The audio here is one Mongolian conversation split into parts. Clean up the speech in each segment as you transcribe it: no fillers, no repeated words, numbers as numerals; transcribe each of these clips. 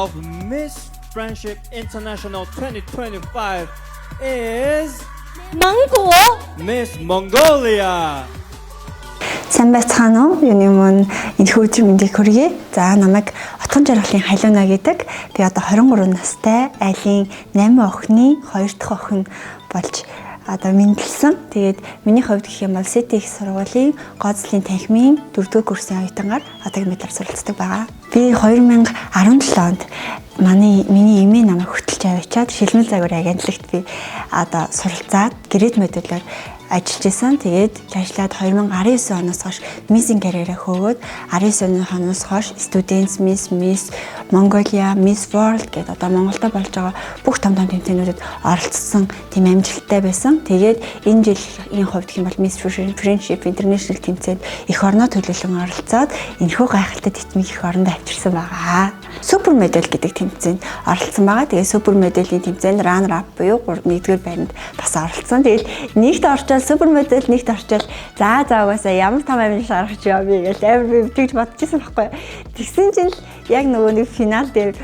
of Miss Friendship International 2025 is Miss Mongolia. Сайн байцгаана уу? Юуны мөн энэ өдөр мэндийг хүргэе. За намайг Отгон жаргалын Халиуна гэдэг. Би одоо 23 настай, айлын 8 охины 2 дахь охин болж одоо мэндэлсэн. Тэгээд миний хувьд гэх юм бол Сити их сургуулийн Гооцлын танхимын 4-р курсын оюутангаар одоо медаль суралцдаг байгаа. Би 2017 онд миний эмээ намайг хөтөлж аваачаад шилмэл загвар агентлагт би одоо суралцаад грейд модулаар ажиллаж исэн. Тэгээд ажиллаад 2019 оноос хойш миссинг карьераа хөөгөөд 19 оноос хойш Students Miss Mongolia, Miss World гэдэг одоо Монголда болж байгаа бүх том тэмцээнүүдэд оролцсон тийм амжилттай байсан. Тэгээд энэ жилийн хувьд гэх юм бол Miss Friendship International тэмцээнд эх орноо төлөөлөн оролцоод энэхүү гайхалтай тэтмийг эх оронд авчирсан байгаа. Супер медаль гэдэг тэмцээнд оролцсон байгаа. Тэгээд супер медалийн тэмцээнд runner up буюу 1-р байранд бас оролцсон. Тэгээд нэгт орчоод супер медаль нэгт орчоод за угаасаа ямар том амжилт гаргах ч яа би гэж амар би тэгж бодчихсон байхгүй. Тэгсэн чинь яг нөгөө нэг финал дээр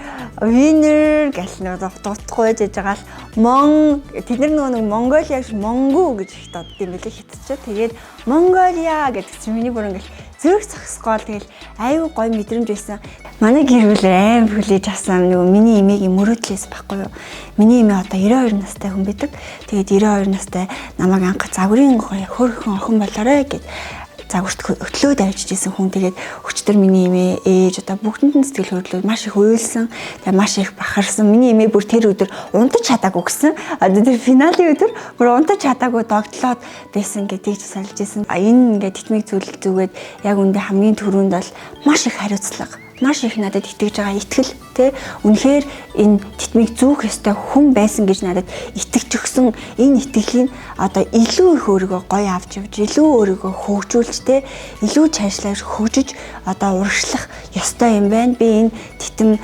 winner гэж нөгөө дутхгүй байж байгаа л тэд нар нөгөө Монголиа гэж Монгу гэж их дод юм билээ хитчээ. Тэгээд Mongolia гэдэг чинь миний бүр ингээл зүрх зогсгоол тэгэл аюу гой мэдрэмж байсан. Манай гэр бүл аим хүлээж авсан нөгөө миний эмээгийн мөрөөдлөөс байхгүй юу. Миний эмээ одоо 92 настай хүн байдаг. Тэгээд 92 настай намайг анх загварын хөөрхөн охин болоорой гэд загварт хөтлөөд авчиж исэн хүн. Тэгээд өчтөр миний эмээ ээж одоо бүгдэнд нь сэтгэл хөдлөл маш их уйлсан. Тэгээд маш их бахарсан. Миний эмээ бүр тэр өдөр унтаж чадаагүй гэсэн. Одоо тэр финалийн өдөр бүр унтаж чадаагүй догтлоод байсан гэдгийг сольж исэн. Энэ ингээд тэтмийг зүгээд яг үндэ хамгийн түрүүнд бол маш их хариуцлага, маш их надад итгэж байгаа итгэл те үнэхээр энэ тэтмийг зүүх ёстой хүн байсан гэж надад итгэж өгсөн энэ итгэлийг одоо илүү их өөрийгөө гоё авч явж илүү өөрийгөө хөгжүүлж те илүү цаашлаад хөгжиж одоо урагшлах ёстой юм байна. Би энэ титэм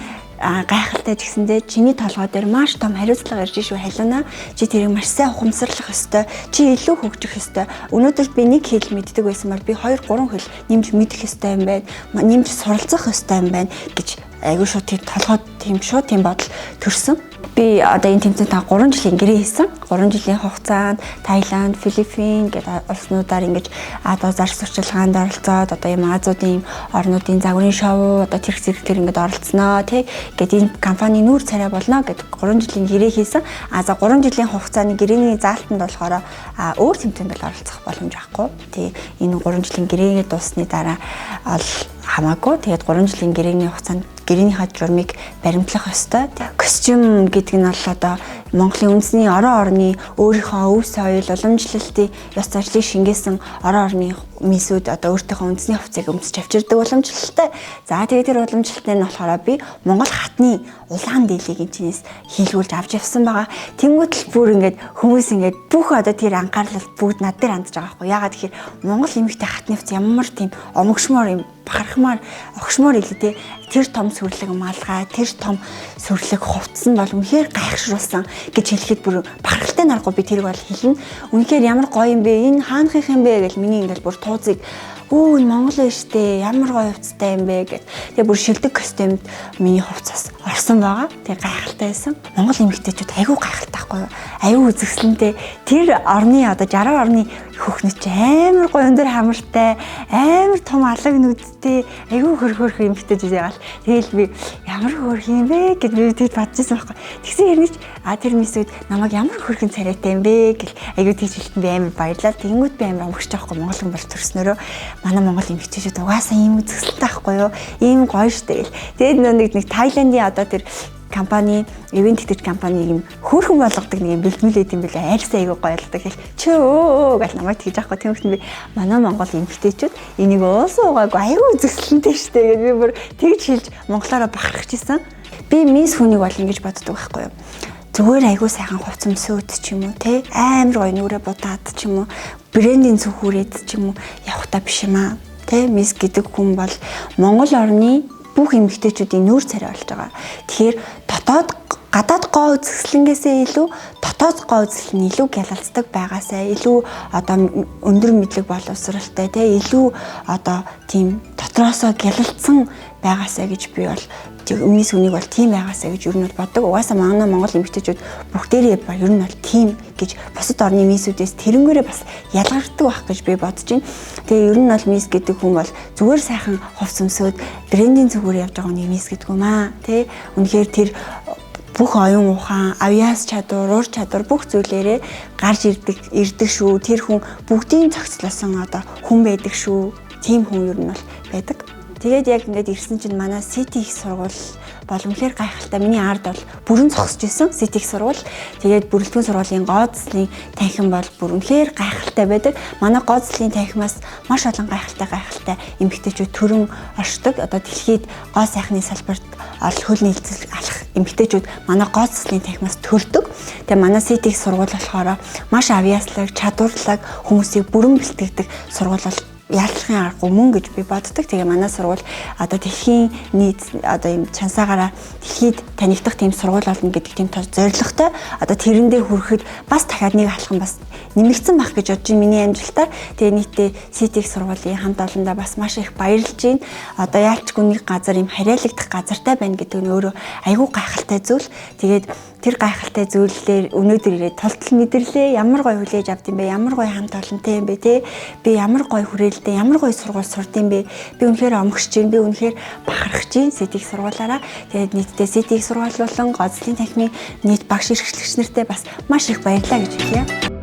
гайхалтай ч гэсэндээ чиний толгой дээр маш том хариуцлага ирж шүү Халиуна. Чи тэрийг маш сайн ухамсарлах ёстой. Чи илүү хөгжих ёстой. Өнөөдөр би нэг хэл мэддэг байсан бол би 2-3 хэл нэмж мэдэх ёстой юм байна. Нэмж суралцах ёстой юм байна гэж айгүй шууд тэр толгойд тийм бодол төрсөн. Би одоо энэ тэмцээнд 3 жилийн гэрээ хийсэн. 3 жилийн хугацаанд Таиланд, Филиппин гэдэг улснуудаар ингэж одоо зарц сурчлагаанд оролцоод одоо юм Азиудын орнуудын загварын шоу одоо тэр зэрэгтэр ингэж оролцсноо тий. Гэт энэ компани нүүр царай болно гэдэг 3 жилийн гэрээ хийсэн. За 3 жилийн хугацааны гэрээний заалтанд болохоор өөр тэмцээнд бол оролцох боломж авахгүй. Тий энэ 3 жилийн гэрээгээ дуусны дараа ол хамаагүй. Тэгээд 3 жилийн гэрээний хугацаанд гэрээнийхээ журмыг баримтлах ёстой. Костюм гэдэг нь бол одоо Монголын үндэсний орон орны өөрийнхөө өв соёл уламжлалтын ёс заншлыг шингээсэн орон орны мисүүд одоо өөртөөхөө үндэсний хувцсыг өмсөж авчирдаг уламжлалтай. За тэгээд тэр уламжлалтай нь болохоор би Монгол хатны улаан дийлийг энэс хийлгүүлж авч явсан байгаа. Тэнгүүд л бүр ингээд хүмүүс ингээд бүх одоо тэр анхаарлал бүгд над дээр хандж байгаа байхгүй. Яагаад тэгэхээр Монгол эмэгтэй хатны хувцс ямар тийм омогшмоор юм бахархмаар огшмоор илүү те тэр том сүрлэг малгай тэр том сүрлэг хувцс нь бол үнэхээр гайхшруулсан гэж хэлэхэд бүр бахархалтай нарахгүй би тэрийг бол хэлнэ. Үнэхээр ямар гоё юм бэ? Энэ хаанхих юм бэ гэж миний ингээл бүр тууцыг энэ Монгол штэ ямар гоё хувцастай юм бэ гэд. Тэгээ бүр шилдэг костюмд миний хувцас орсон байгаа. Тэгээ гайхалтай байсан. Монгол эмэгтэйчүүд айгүй гайхалтай байхгүй юу? Айгүй үзэсгэлэнтэй. Тэр орны одоо 60 орны хөхнөч амар гоё өндөр хамартай, амар том алаг нүдтэй, айгүй хөрх эмэгтэйчүүд ягаал. Тэгээл би ямар хөрх юм бэ гэд би тэгэд бодчихсон байхгүй. Тэгсэн хэрнийч тэр мисүүд намайг ямар хөрхэн царайтай юм бэ гэл айгүй тийж хэлтэн би амар баярлал. Тэнгүүд би амар өнгөрч байгаа байхгүй Монгол хүн бол төрснөрөө манай Монгол эмэгтэйчүүд угаасаа ийм үзэсгэлэнтэй байхгүй юу? Ийм гоё штэ гэл. Тэгээд нэг Таиландын одоо тэр компани, ивент хийдэг компаниг юм хөөрхөн болгодог нэг юм бэлтгэлээд юм билээ. Айрсаа айгүй гоё болдог гэл. Чөө гэл намайг тэгж аахгүй тиймэрхүү би манай Монгол эмэгтэйчүүд энийг уусуугаагүй айгүй үзэсгэлэнтэй штэ гэж би бүр тэгж хэлж монголоороо бахархаж исэн. Би мисс хүнийг бол ингэж боддог байхгүй юу? Зүгээр айгүй сайхан хувц өмсөөд ч юм уу те амар гоё нүрэ будаад ч юм уу брендийн цүхүүрээд ч юм уу явахта биш юм аа. Тэ мисс гэдэг хүн бол Монгол орны бүх эмэгтэйчүүдийн нүүр царай болж байгаа. Тэгэхээр гадаад гоо үзэсгэлэнгээсээ илүү дотоод гоо үзэсгэлэн нь илүү гялалцдаг байгаасаа илүү одоо өндөр мэдлэг боловсралтай те илүү одоо тийм дотроосоо гялалцсан байгаасаа гэж би бол өмнөс үнийг бол тийм байгаасаа гэж ер нь бол боддог. Угаасаа манай Монгол эмэгтэйчүүд бүгдээрээ ер нь бол тийм гэж бусад орны мисүүдээс тэрнгээрээ бас ялгардаг байх гэж би бодож байна. Тэгээ ер нь бол мис гэдэг хүн бол зүгээр сайхан хувц өмсөд брендинг зүгээр явж байгаа нэг мис гэдэг юм аа. Тэ үнэхээр тэр бүх оюун ухаан, авьяас чадвар, ур чадвар бүх зүйлээрээ гарч ирдэг шүү. Тэр хүн бүгдийн зохицлоосон одоо хүн байдаг шүү. Тийм хүн ер нь бол байдаг. Тэгээд яг ингээд ирсэн чинь манай City их сургууль бол үнэхээр гайхалтай. Миний ард бол бүрэн зогсож исэн City их сургууль. Тэгээд бүрэлдэхүүн сургуулийн гоо цэслийн танхим бол бүр үнэхээр гайхалтай байдаг. Манай гоо цэслийн танхимаас маш олон гайхалтай эмэгтэйчүүд төрөн оршдог. Одоо дэлхийд гоо сайхны салбарт хөл нийлцэл алах эмэгтэйчүүд манай гоо цэслийн танхимаас төрдөг. Тэгээд манай City их сургууль болохоор маш авьяаслаг, чадварлаг хүмүүсийг бүрэн бэлтгэдэг сургууль бол ялахын аргагүй мөн гэж би боддог. Тэгээ манай сургууль одоо дэлхийн нийт одоо юм чансаагаараа дэлхийд танигдах тийм сургууль болно гэдэг тийм зорилготой. Одоо тэрэн дээр хүрэхэд бас дахиад нэг алхам бас нэмэгдсэн байх гэж бодож миний амжилтаар. Тэгээ нийтдээ City сургуулийн хамт олондоо бас маш их баярлж байна. Одоо яалчгүй нэг газар юм хариалагдах газартай байна гэдэг нь өөрөө айгүй гайхалтай зүйл. Тэгээд тэр гайхалтай зүйлээр өнөөдөр ирээд тултал мэдэрлээ. Ямар гоё хүлээж авд юм бэ? Ямар гоё хамт олонтой юм бэ те? Би ямар гоё хүрээлтэй, ямар гоё сургууль сурд юм бэ? Би үнэхээр омгсож байна. Би үнэхээр бахархаж байна City сургуулаараа. Тэгээд нийтдээ City сургууль болон гоо цэслийн танхимын нийт багш эрхлэгч нартай бас маш их баярлалаа гэж хэлье.